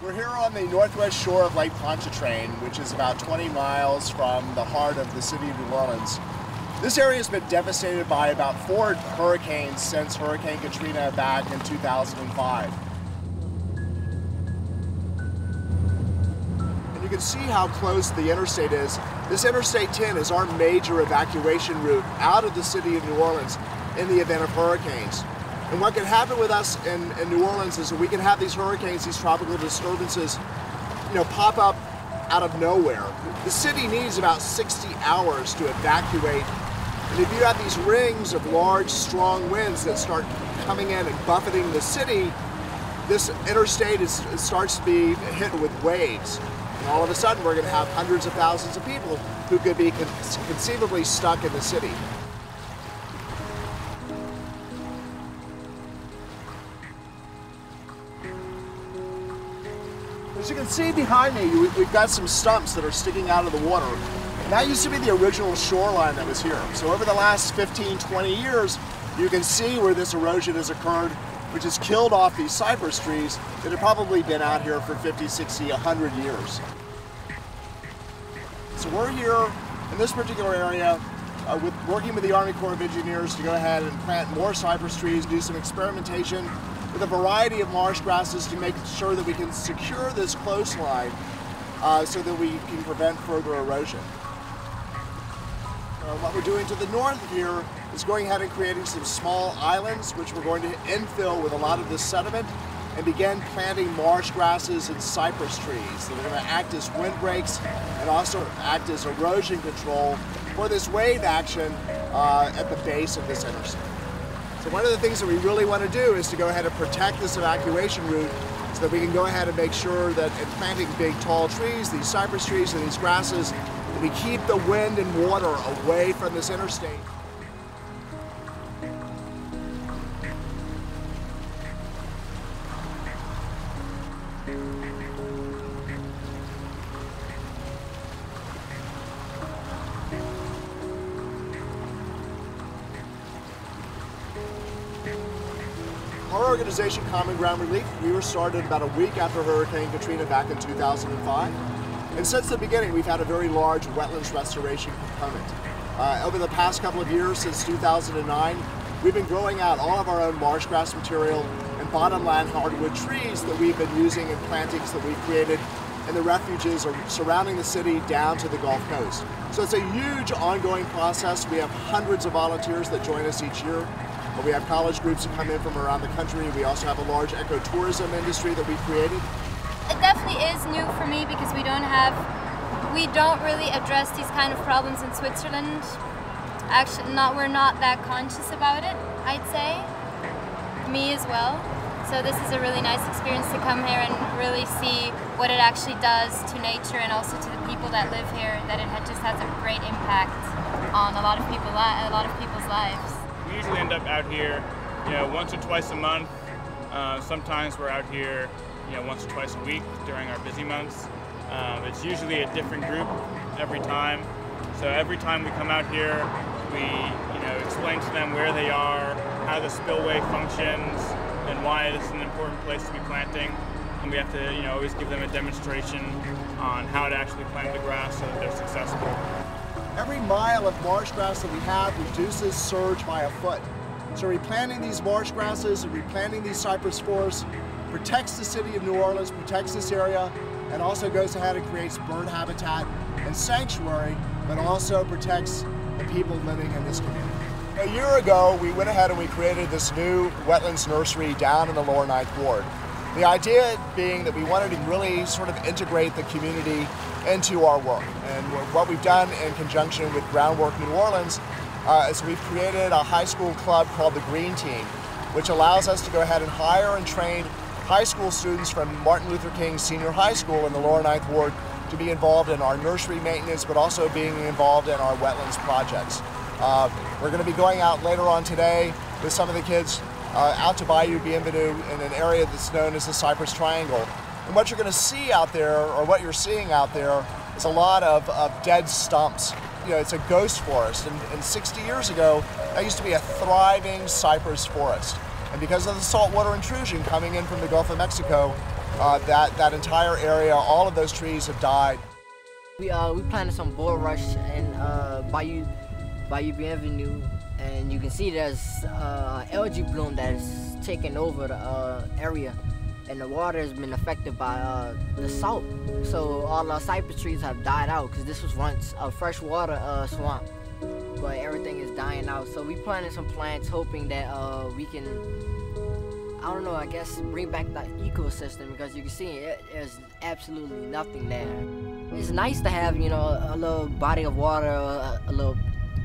We're here on the northwest shore of Lake Pontchartrain, which is about 20 miles from the heart of the city of New Orleans. This area has been devastated by about 4 hurricanes since Hurricane Katrina back in 2005. And you can see how close the interstate is. This Interstate 10 is our major evacuation route out of the city of New Orleans in the event of hurricanes. And what can happen with us in New Orleans is that we can have these hurricanes, these tropical disturbances, pop up out of nowhere. The city needs about 60 hours to evacuate. And if you have these rings of large, strong winds that start coming in and buffeting the city, this interstate starts to be hit with waves. And all of a sudden, we're going to have hundreds of thousands of people who could be conceivably stuck in the city. As you can see behind me, we've got some stumps that are sticking out of the water. And that used to be the original shoreline that was here. So over the last 15, 20 years, you can see where this erosion has occurred, which has killed off these cypress trees that have probably been out here for 50, 60, 100 years. So we're here in this particular area working with the Army Corps of Engineers to go ahead and plant more cypress trees, do some experimentation with a variety of marsh grasses to make sure that we can secure this coastline so that we can prevent further erosion. What we're doing to the north here is going ahead and creating some small islands, which we're going to infill with a lot of this sediment and begin planting marsh grasses and cypress trees that are going to act as windbreaks and also act as erosion control for this wave action at the base of this interstate. So one of the things that we really want to do is to go ahead and protect this evacuation route so that we can go ahead and make sure that in planting big tall trees, these cypress trees and these grasses, that we keep the wind and water away from this interstate. Our organization, Common Ground Relief, we were started about a week after Hurricane Katrina back in 2005. And since the beginning, we've had a very large wetlands restoration component. Over the past couple of years, since 2009, we've been growing out all of our own marsh grass material and bottomland hardwood trees that we've been using in plantings that we've created in the refuges surrounding the city down to the Gulf Coast. So it's a huge ongoing process. We have hundreds of volunteers that join us each year. We have college groups that come in from around the country. We also have a large ecotourism industry that we created. It definitely is new for me because we don't really address these kind of problems in Switzerland. Actually, we're not that conscious about it, I'd say. Me as well. So this is a really nice experience to come here and really see what it actually does to nature and also to the people that live here, that it just has a great impact on a lot of people's lives. We usually end up out here, once or twice a month. Sometimes we're out here, once or twice a week during our busy months. It's usually a different group every time. So every time we come out here, we, explain to them where they are, how the spillway functions, and why it's an important place to be planting. And we have to, always give them a demonstration on how to actually plant the grass so that they're successful. Every mile of marsh grass that we have reduces surge by a foot. So replanting these marsh grasses and replanting these cypress forests protects the city of New Orleans, protects this area, and also goes ahead and creates bird habitat and sanctuary, but also protects the people living in this community. A year ago, we went ahead and we created this new wetlands nursery down in the Lower Ninth Ward. The idea being that we wanted to really sort of integrate the community into our work. And what we've done in conjunction with Groundwork New Orleans is we've created a high school club called the Green Team, which allows us to go ahead and hire and train high school students from Martin Luther King Senior High School in the Lower Ninth Ward to be involved in our nursery maintenance, but also being involved in our wetlands projects. We're going to be going out later on today with some of the kids out to Bayou Bienvenue in an area that's known as the Cypress Triangle. And what you're going to see out there, or what you're seeing out there, is a lot of dead stumps. It's a ghost forest, and 60 years ago, that used to be a thriving cypress forest. And because of the saltwater intrusion coming in from the Gulf of Mexico, that entire area, all of those trees have died. We planted some bulrush in Bayou Bienvenue, and you can see there's algae bloom that is taking over the area, and the water has been affected by the salt. So all our cypress trees have died out because this was once a freshwater swamp, but everything is dying out. So we planted some plants hoping that we can, I don't know, I guess bring back that ecosystem, because you can see there's absolutely nothing there. It's nice to have, you know, a little body of water, a little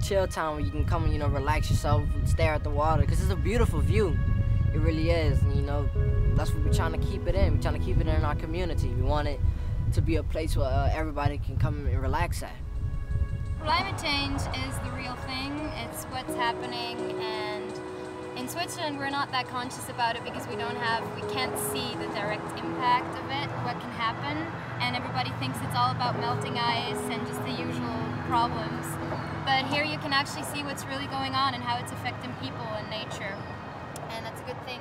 chill town where you can come and, you know, relax yourself and stare at the water, because it's a beautiful view. It really is, and, you know, that's what we're trying to keep it in. We're trying to keep it in our community. We want it to be a place where everybody can come and relax at. Climate change is the real thing. It's what's happening, and in Switzerland we're not that conscious about it because we can't see the direct impact of it, what can happen, and everybody thinks it's all about melting ice and just the usual problems. But here you can actually see what's really going on and how it's affecting people and nature, and that's a good thing.